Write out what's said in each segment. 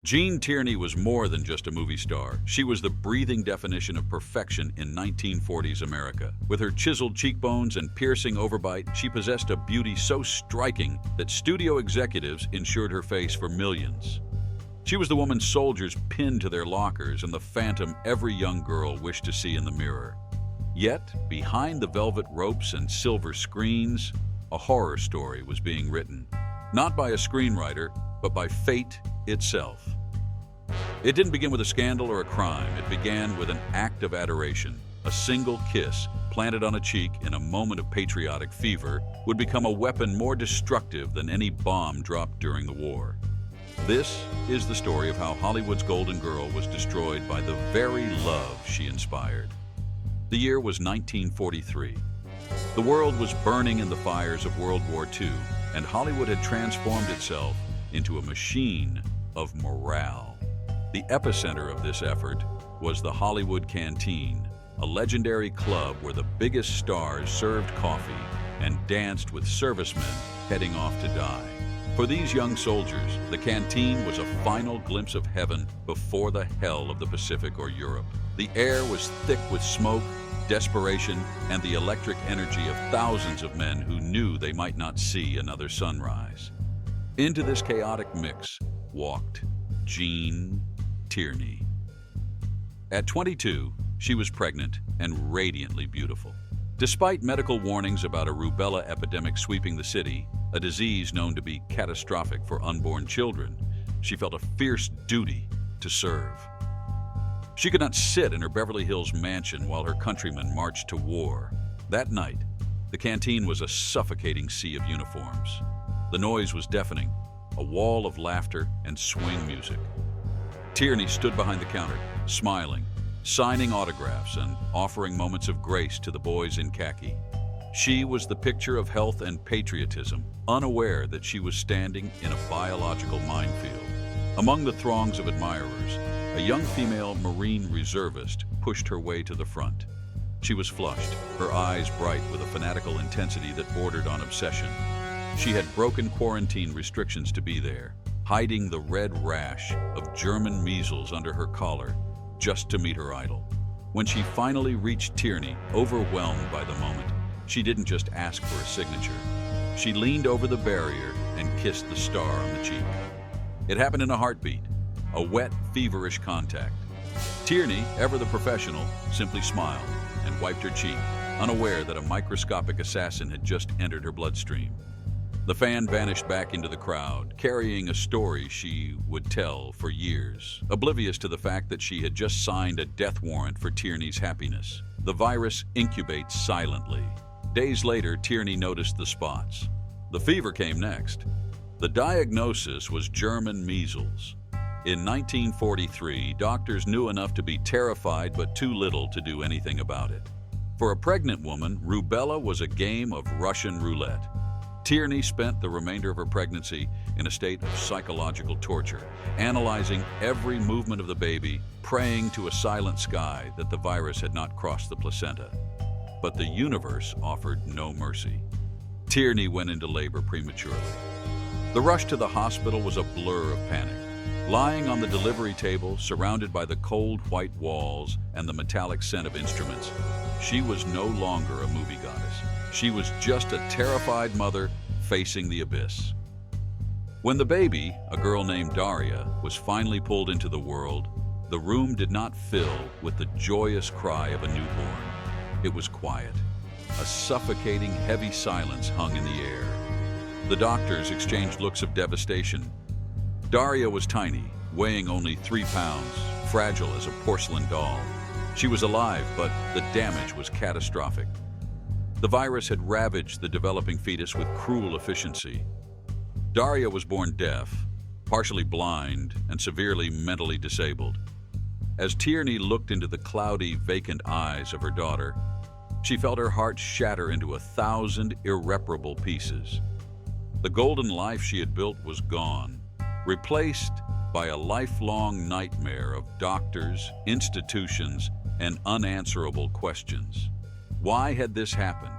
Gene Tierney was more than just a movie star. She was the breathing definition of perfection in 1940s America. With her chiseled cheekbones and piercing overbite, she possessed a beauty so striking that studio executives insured her face for millions. She was the woman soldiers pinned to their lockers and the phantom every young girl wished to see in the mirror. Yet, behind the velvet ropes and silver screens, a horror story was being written. Not by a screenwriter, but by fate itself. It didn't begin with a scandal or a crime. It began with an act of adoration. A single kiss, planted on a cheek in a moment of patriotic fever, would become a weapon more destructive than any bomb dropped during the war. This is the story of how Hollywood's golden girl was destroyed by the very love she inspired. The year was 1943. The world was burning in the fires of World War II, and Hollywood had transformed itself into a machine of morale. The epicenter of this effort was the Hollywood Canteen, a legendary club where the biggest stars served coffee and danced with servicemen heading off to die. For these young soldiers, the canteen was a final glimpse of heaven before the hell of the Pacific or Europe. The air was thick with smoke, desperation, and the electric energy of thousands of men who knew they might not see another sunrise. Into this chaotic mix walked Gene Tierney. At 22, she was pregnant and radiantly beautiful. Despite medical warnings about a rubella epidemic sweeping the city, a disease known to be catastrophic for unborn children, she felt a fierce duty to serve. She could not sit in her Beverly Hills mansion while her countrymen marched to war. That night, the canteen was a suffocating sea of uniforms. The noise was deafening, a wall of laughter and swing music. Tierney stood behind the counter, smiling, signing autographs and offering moments of grace to the boys in khaki. She was the picture of health and patriotism, unaware that she was standing in a biological minefield. Among the throngs of admirers, a young female Marine reservist pushed her way to the front. She was flushed, her eyes bright with a fanatical intensity that bordered on obsession. She had broken quarantine restrictions to be there, hiding the red rash of German measles under her collar, just to meet her idol. When she finally reached Tierney, overwhelmed by the moment, she didn't just ask for a signature. She leaned over the barrier and kissed the star on the cheek. It happened in a heartbeat, a wet, feverish contact. Tierney, ever the professional, simply smiled and wiped her cheek, unaware that a microscopic assassin had just entered her bloodstream. The fan vanished back into the crowd, carrying a story she would tell for years, oblivious to the fact that she had just signed a death warrant for Tierney's happiness. The virus incubates silently. Days later, Tierney noticed the spots. The fever came next. The diagnosis was German measles. In 1943, doctors knew enough to be terrified but too little to do anything about it. For a pregnant woman, rubella was a game of Russian roulette. Tierney spent the remainder of her pregnancy in a state of psychological torture, analyzing every movement of the baby, praying to a silent sky that the virus had not crossed the placenta. But the universe offered no mercy. Tierney went into labor prematurely. The rush to the hospital was a blur of panic. Lying on the delivery table, surrounded by the cold white walls and the metallic scent of instruments, she was no longer a movie goddess. She was just a terrified mother facing the abyss. When the baby, a girl named Daria, was finally pulled into the world, the room did not fill with the joyous cry of a newborn. It was quiet. A suffocating, heavy silence hung in the air. The doctors exchanged looks of devastation. Daria was tiny, weighing only 3 pounds, fragile as a porcelain doll. She was alive, but the damage was catastrophic. The virus had ravaged the developing fetus with cruel efficiency. Daria was born deaf, partially blind, and severely mentally disabled. As Tierney looked into the cloudy, vacant eyes of her daughter, she felt her heart shatter into 1,000 irreparable pieces. The golden life she had built was gone, replaced by a lifelong nightmare of doctors, institutions, and unanswerable questions. Why had this happened?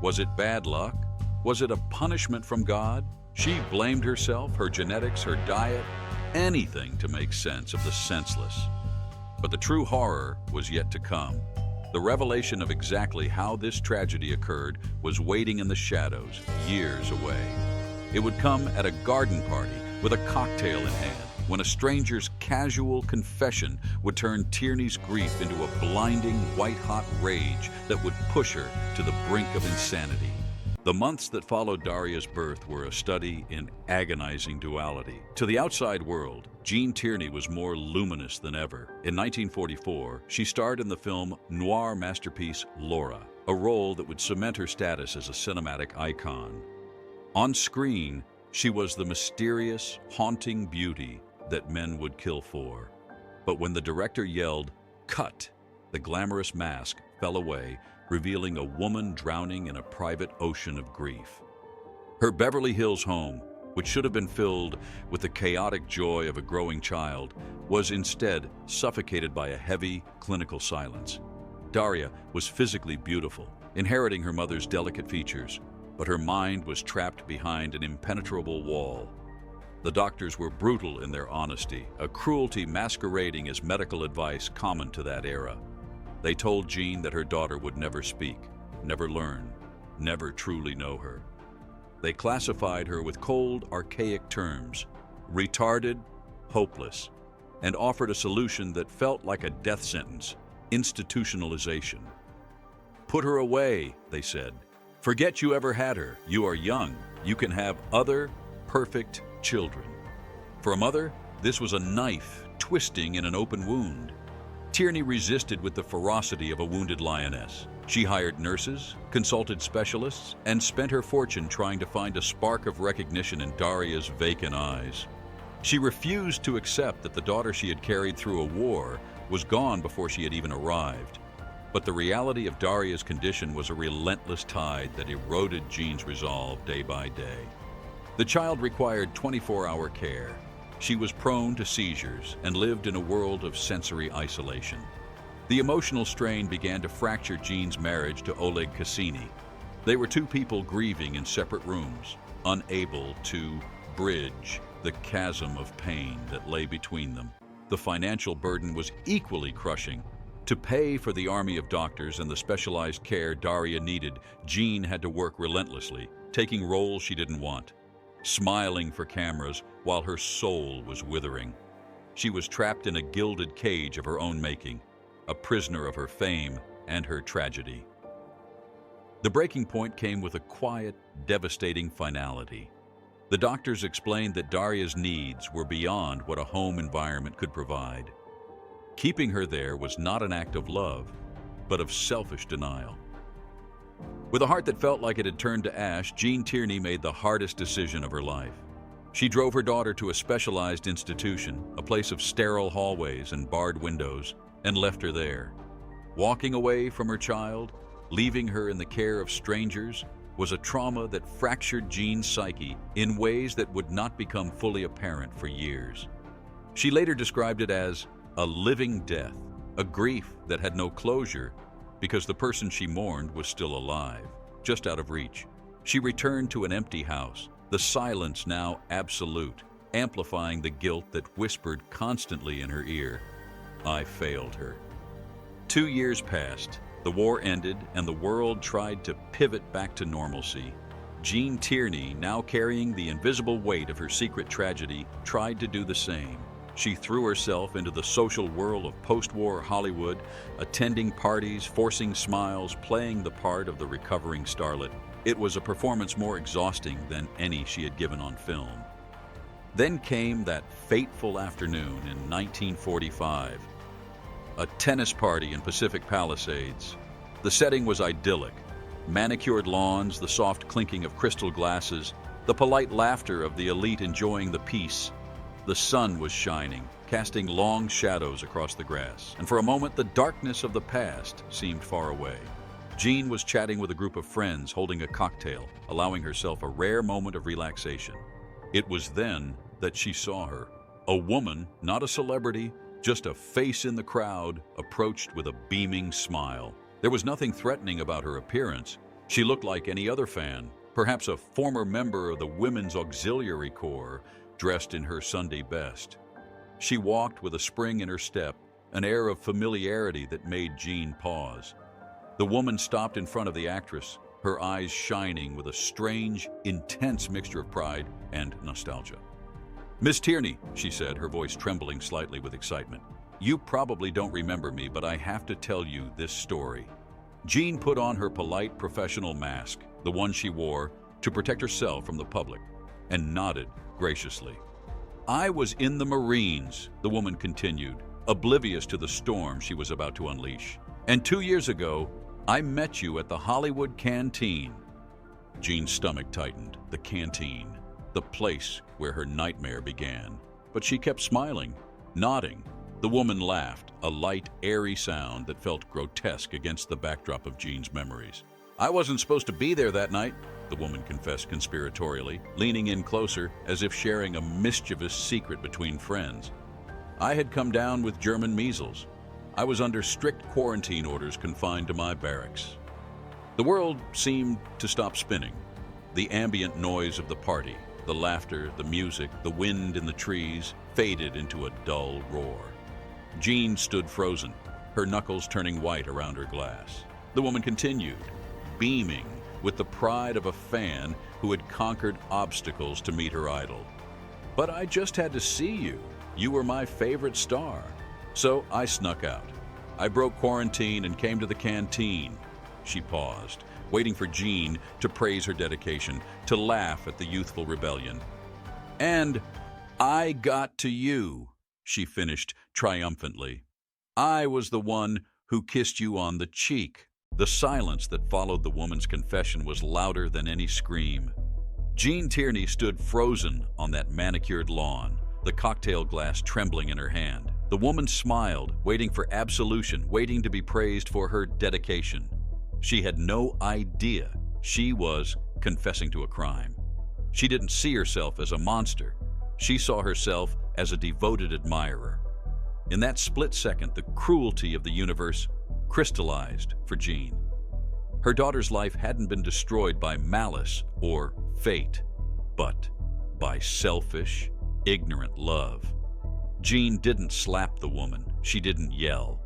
Was it bad luck? Was it a punishment from God? She blamed herself, her genetics, her diet, anything to make sense of the senseless. But the true horror was yet to come. The revelation of exactly how this tragedy occurred was waiting in the shadows, years away. It would come at a garden party with a cocktail in hand, when a stranger's casual confession would turn Tierney's grief into a blinding, white-hot rage that would push her to the brink of insanity. The months that followed Daria's birth were a study in agonizing duality. To the outside world, Gene Tierney was more luminous than ever. In 1944, she starred in the film noir masterpiece Laura, a role that would cement her status as a cinematic icon. On screen, she was the mysterious, haunting beauty that men would kill for. But when the director yelled, "Cut!" the glamorous mask fell away, revealing a woman drowning in a private ocean of grief. Her Beverly Hills home, which should have been filled with the chaotic joy of a growing child, was instead suffocated by a heavy, clinical silence. Daria was physically beautiful, inheriting her mother's delicate features, but her mind was trapped behind an impenetrable wall. The doctors were brutal in their honesty, a cruelty masquerading as medical advice common to that era. They told Jean that her daughter would never speak, never learn, never truly know her. They classified her with cold, archaic terms, retarded, hopeless, and offered a solution that felt like a death sentence: institutionalization. "Put her away," they said. "Forget you ever had her. You are young. You can have other, perfect children." For a mother, this was a knife twisting in an open wound. Tierney resisted with the ferocity of a wounded lioness. She hired nurses, consulted specialists, and spent her fortune trying to find a spark of recognition in Daria's vacant eyes. She refused to accept that the daughter she had carried through a war was gone before she had even arrived. But the reality of Daria's condition was a relentless tide that eroded Jean's resolve day by day. The child required 24-hour care. She was prone to seizures and lived in a world of sensory isolation. The emotional strain began to fracture Jean's marriage to Oleg Cassini. They were two people grieving in separate rooms, unable to bridge the chasm of pain that lay between them. The financial burden was equally crushing. To pay for the army of doctors and the specialized care Daria needed, Jean had to work relentlessly, taking roles she didn't want, smiling for cameras while her soul was withering. She was trapped in a gilded cage of her own making, a prisoner of her fame and her tragedy. The breaking point came with a quiet, devastating finality. The doctors explained that Daria's needs were beyond what a home environment could provide. Keeping her there was not an act of love, but of selfish denial. With a heart that felt like it had turned to ash, Gene Tierney made the hardest decision of her life. She drove her daughter to a specialized institution, a place of sterile hallways and barred windows, and left her there. Walking away from her child, leaving her in the care of strangers, was a trauma that fractured Jean's psyche in ways that would not become fully apparent for years. She later described it as a living death, a grief that had no closure because the person she mourned was still alive, just out of reach. She returned to an empty house, the silence now absolute, amplifying the guilt that whispered constantly in her ear, "I failed her." 2 years passed, the war ended, and the world tried to pivot back to normalcy. Gene Tierney, now carrying the invisible weight of her secret tragedy, tried to do the same. She threw herself into the social whirl of post-war Hollywood, attending parties, forcing smiles, playing the part of the recovering starlet. It was a performance more exhausting than any she had given on film. Then came that fateful afternoon in 1945. A tennis party in Pacific Palisades. The setting was idyllic. Manicured lawns, the soft clinking of crystal glasses, the polite laughter of the elite enjoying the peace. The sun was shining, casting long shadows across the grass, and for a moment the darkness of the past seemed far away. Jean was chatting with a group of friends, holding a cocktail, allowing herself a rare moment of relaxation. It was then that she saw her. A woman, not a celebrity, just a face in the crowd, approached with a beaming smile. There was nothing threatening about her appearance. She looked like any other fan, perhaps a former member of the Women's Auxiliary Corps, dressed in her Sunday best. She walked with a spring in her step, an air of familiarity that made Gene pause. The woman stopped in front of the actress, her eyes shining with a strange, intense mixture of pride and nostalgia. "Miss Tierney," she said, her voice trembling slightly with excitement. "You probably don't remember me, but I have to tell you this story." Jean put on her polite professional mask, the one she wore to protect herself from the public, and nodded graciously. "I was in the Marines," the woman continued, oblivious to the storm she was about to unleash. "And 2 years ago, I met you at the Hollywood Canteen." Jean's stomach tightened. The canteen, the place where her nightmare began. But she kept smiling, nodding. The woman laughed, a light, airy sound that felt grotesque against the backdrop of Jean's memories. "I wasn't supposed to be there that night," the woman confessed conspiratorially, leaning in closer as if sharing a mischievous secret between friends. "I had come down with German measles. I was under strict quarantine orders confined to my barracks." The world seemed to stop spinning. The ambient noise of the party, the laughter, the music, the wind in the trees faded into a dull roar. Jean stood frozen, her knuckles turning white around her glass. The woman continued, beaming with the pride of a fan who had conquered obstacles to meet her idol. "But I just had to see you. You were my favorite star. So I snuck out. I broke quarantine and came to the canteen." She paused, waiting for Jean to praise her dedication, to laugh at the youthful rebellion. "And I got to you," she finished triumphantly. "I was the one who kissed you on the cheek." The silence that followed the woman's confession was louder than any scream. Gene Tierney stood frozen on that manicured lawn, the cocktail glass trembling in her hand. The woman smiled, waiting for absolution, waiting to be praised for her dedication. She had no idea she was confessing to a crime. She didn't see herself as a monster. She saw herself as a devoted admirer. In that split second, the cruelty of the universe crystallized for Jean. Her daughter's life hadn't been destroyed by malice or fate, but by selfish, ignorant love. Jean didn't slap the woman. She didn't yell.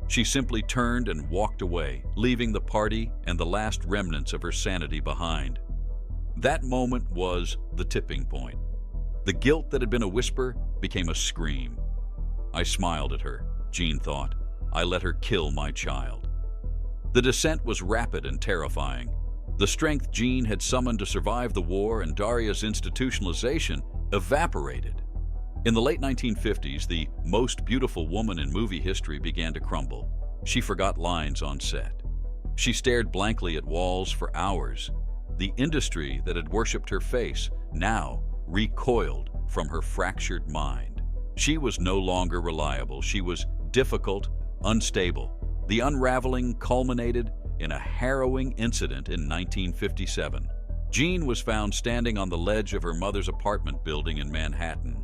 She simply turned and walked away, leaving the party and the last remnants of her sanity behind. That moment was the tipping point. The guilt that had been a whisper became a scream. I smiled at her, Jean thought. I let her kill my child. The descent was rapid and terrifying. The strength Jean had summoned to survive the war and Daria's institutionalization evaporated. In the late 1950s, the most beautiful woman in movie history began to crumble. She forgot lines on set. She stared blankly at walls for hours. The industry that had worshipped her face now recoiled from her fractured mind. She was no longer reliable. She was difficult, unstable. The unraveling culminated in a harrowing incident in 1957. Jean was found standing on the ledge of her mother's apartment building in Manhattan,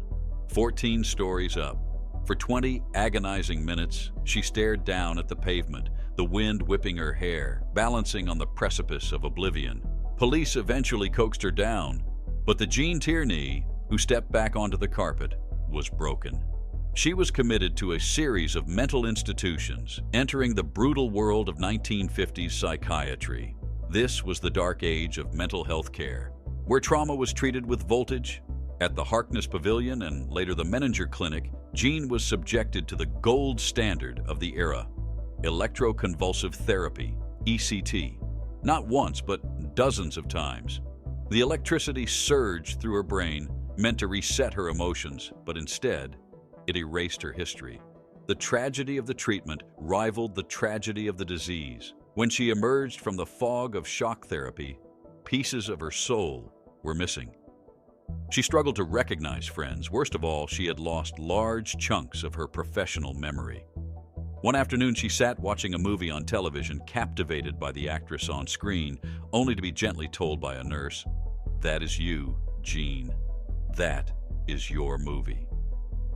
14 stories up. For 20 agonizing minutes, she stared down at the pavement, the wind whipping her hair, balancing on the precipice of oblivion. Police eventually coaxed her down, but the Gene Tierney, who stepped back onto the carpet, was broken. She was committed to a series of mental institutions, entering the brutal world of 1950s psychiatry. This was the dark age of mental health care, where trauma was treated with voltage. At the Harkness Pavilion and later the Menninger Clinic, Jean was subjected to the gold standard of the era, electroconvulsive therapy, ECT. Not once, but dozens of times. The electricity surged through her brain, meant to reset her emotions, but instead, it erased her history. The tragedy of the treatment rivaled the tragedy of the disease. When she emerged from the fog of shock therapy, pieces of her soul were missing. She struggled to recognize friends. Worst of all, she had lost large chunks of her professional memory. One afternoon, she sat watching a movie on television, captivated by the actress on screen, only to be gently told by a nurse, "That is you, Jean. That is your movie."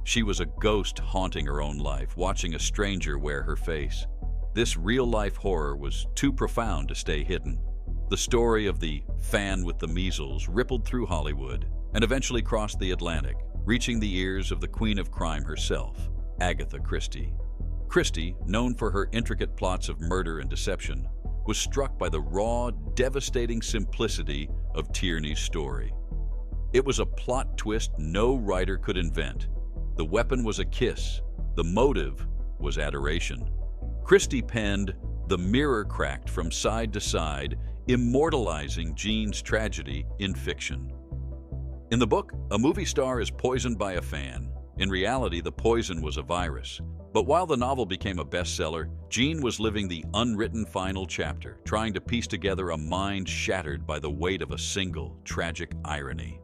She was a ghost haunting her own life, watching a stranger wear her face. This real-life horror was too profound to stay hidden. The story of the fan with the measles rippled through Hollywood and eventually crossed the Atlantic. reaching the ears of the queen of crime herself, Agatha Christie. Christie, known for her intricate plots of murder and deception, was struck by the raw, devastating simplicity of Tierney's story. It was a plot twist no writer could invent. The weapon was a kiss. The motive was adoration. Christie penned "The mirror cracked from side to side," immortalizing Gene's tragedy in fiction. In the book, a movie star is poisoned by a fan. In reality, the poison was a virus. But while the novel became a bestseller, Gene was living the unwritten final chapter, trying to piece together a mind shattered by the weight of a single, tragic irony.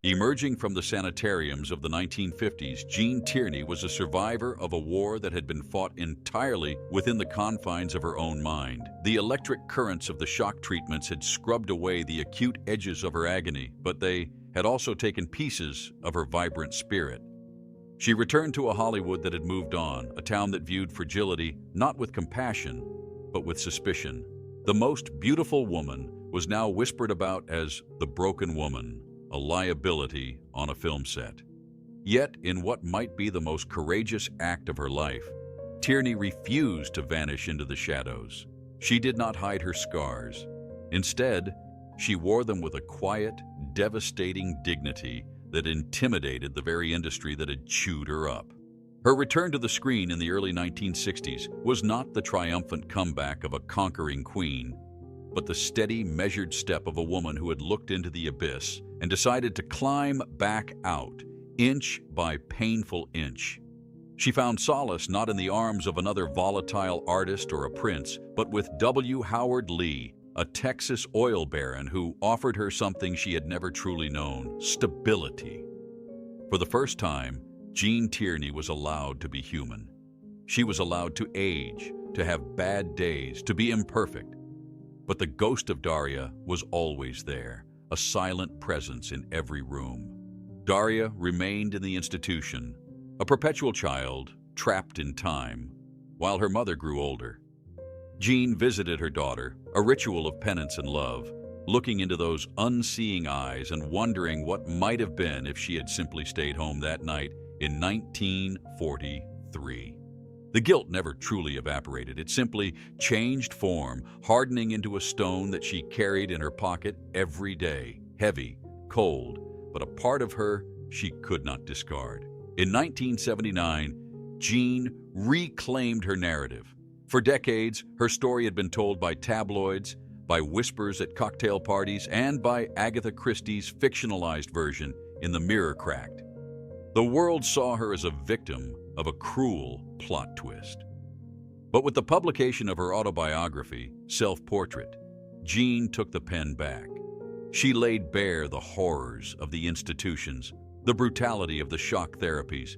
Emerging from the sanitariums of the 1950s, Gene Tierney was a survivor of a war that had been fought entirely within the confines of her own mind. The electric currents of the shock treatments had scrubbed away the acute edges of her agony, but they had also taken pieces of her vibrant spirit. She returned to a Hollywood that had moved on, a town that viewed fragility not with compassion, but with suspicion. The most beautiful woman was now whispered about as the broken woman, a liability on a film set. Yet, in what might be the most courageous act of her life, Tierney refused to vanish into the shadows. She did not hide her scars. Instead, she wore them with a quiet, devastating dignity that intimidated the very industry that had chewed her up. Her return to the screen in the early 1960s was not the triumphant comeback of a conquering queen, but the steady, measured step of a woman who had looked into the abyss and decided to climb back out, inch by painful inch. She found solace not in the arms of another volatile artist or a prince, but with W. Howard Lee, a Texas oil baron who offered her something she had never truly known: stability. For the first time, Gene Tierney was allowed to be human. She was allowed to age, to have bad days, to be imperfect. But the ghost of Daria was always there, a silent presence in every room. Daria remained in the institution, a perpetual child trapped in time, while her mother grew older. Gene visited her daughter, a ritual of penance and love, looking into those unseeing eyes and wondering what might have been if she had simply stayed home that night in 1943. The guilt never truly evaporated. It simply changed form, hardening into a stone that she carried in her pocket every day, heavy, cold, but a part of her she could not discard. In 1979, Gene reclaimed her narrative. For decades, her story had been told by tabloids, by whispers at cocktail parties, and by Agatha Christie's fictionalized version in The Mirror Cracked. The world saw her as a victim of a cruel plot twist. But with the publication of her autobiography, Self-Portrait, Gene took the pen back. She laid bare the horrors of the institutions, the brutality of the shock therapies,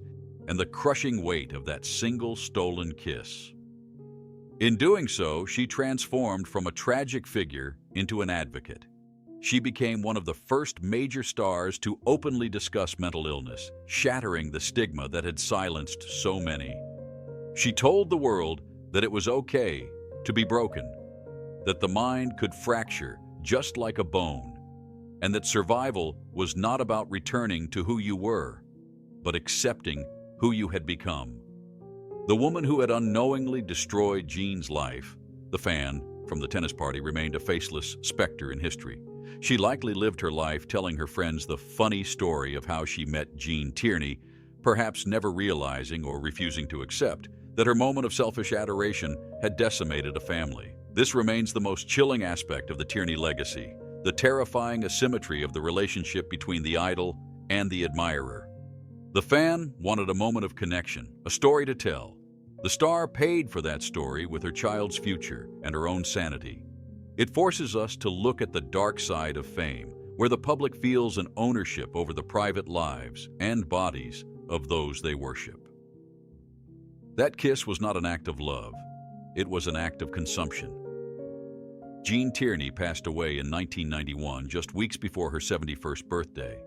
and the crushing weight of that single stolen kiss. In doing so, she transformed from a tragic figure into an advocate. She became one of the first major stars to openly discuss mental illness, shattering the stigma that had silenced so many. She told the world that it was okay to be broken, that the mind could fracture just like a bone, and that survival was not about returning to who you were, but accepting who you had become. The woman who had unknowingly destroyed Gene's life, the fan from the tennis party, remained a faceless specter in history. She likely lived her life telling her friends the funny story of how she met Gene Tierney, perhaps never realizing or refusing to accept that her moment of selfish adoration had decimated a family. This remains the most chilling aspect of the Tierney legacy, the terrifying asymmetry of the relationship between the idol and the admirer. The fan wanted a moment of connection, a story to tell. The star paid for that story with her child's future and her own sanity. It forces us to look at the dark side of fame, where the public feels an ownership over the private lives and bodies of those they worship. That kiss was not an act of love. It was an act of consumption. Gene Tierney passed away in 1991, just weeks before her 71st birthday.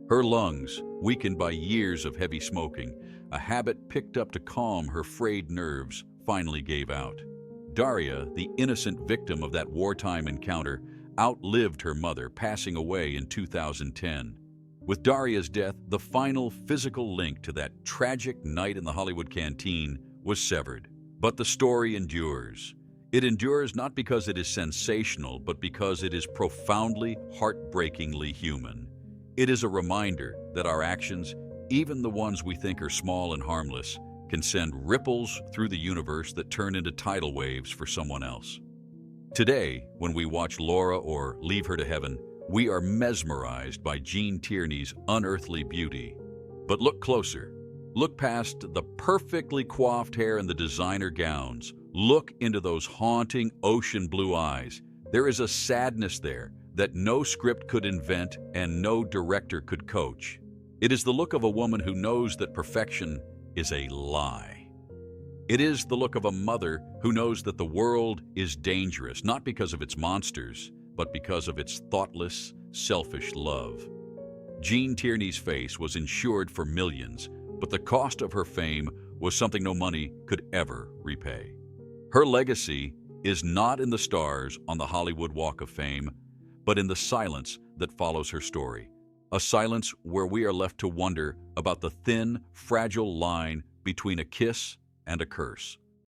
Her lungs, weakened by years of heavy smoking, a habit picked up to calm her frayed nerves, finally gave out. Daria, the innocent victim of that wartime encounter, outlived her mother, passing away in 2010. With Daria's death, the final physical link to that tragic night in the Hollywood Canteen was severed. But the story endures. It endures not because it is sensational, but because it is profoundly, heartbreakingly human. It is a reminder that our actions, even the ones we think are small and harmless, can send ripples through the universe that turn into tidal waves for someone else. Today, when we watch Laura or Leave Her to Heaven, we are mesmerized by Gene Tierney's unearthly beauty. But look closer. Look past the perfectly coiffed hair and the designer gowns. Look into those haunting ocean blue eyes. There is a sadness there that no script could invent and no director could coach. It is the look of a woman who knows that perfection is a lie. It is the look of a mother who knows that the world is dangerous, not because of its monsters, but because of its thoughtless, selfish love. Gene Tierney's face was insured for millions, but the cost of her fame was something no money could ever repay. Her legacy is not in the stars on the Hollywood Walk of Fame, but in the silence that follows her story. A silence where we are left to wonder about the thin, fragile line between a kiss and a curse.